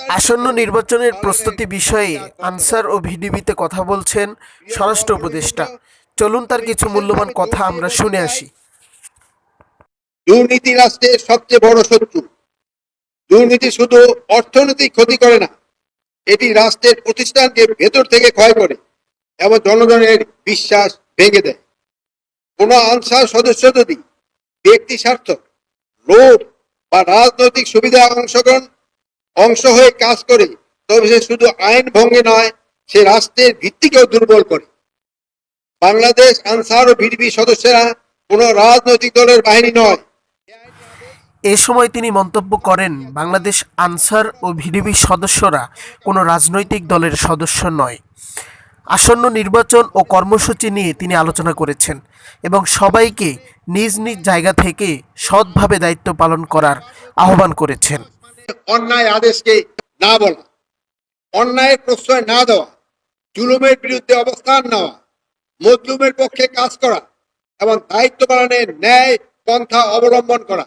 আসন্ন নির্বাচনের প্রস্তুতি বিষয়ে আনসার ও ভিডিপিতে কথা বলছেন স্বরাষ্ট্র উপদেষ্টা। চলুন তার কিছু মূল্যবান কথা আমরা শুনে আসি। দুর্নীতি রাষ্ট্রের সবচেয়ে বড় শত্রু। দুর্নীতি শুধু অর্থনৈতিক ক্ষতি করে না, এটি রাষ্ট্রের প্রতিষ্ঠানকে ভেতর থেকে ক্ষয় করে এবং জনগণের বিশ্বাস ভেঙে দেয়। কোন আনসার সদস্য যদি ব্যক্তি স্বার্থ, লোভ বা রাজনৈতিক সুবিধা অংশ হয়ে কাজ করে, তবে সে শুধু আইন ভঙ্গে নয়, সে রাষ্ট্রের ভিত্তিকেও দুর্বল করে। বাংলাদেশ আনসার ও ভিডিপি সদস্যরা কোন রাজনৈতিক দলের বাহিনী নয়। এ সময় তিনি মন্তব্য করেন, বাংলাদেশ আনসার ও ভিডিপি সদস্যরা কোনো রাজনৈতিক দলের সদস্য নয়। আসন্ন নির্বাচন ও কর্মসূচি নিয়ে তিনি আলোচনা করেছেন এবং সবাইকে নিজ নিজ জায়গা থেকে সৎভাবে দায়িত্ব পালন করার আহ্বান করেছেন। অন্যায় আদেশকে না বলা, অন্যায়ের প্রশ্রয় না দেওয়া, জুলুমের বিরুদ্ধে অবস্থান নেওয়া, মজলুমের পক্ষে কাজ করা এবং দায়িত্ব পালনের ন্যায় পন্থা অবলম্বন করা।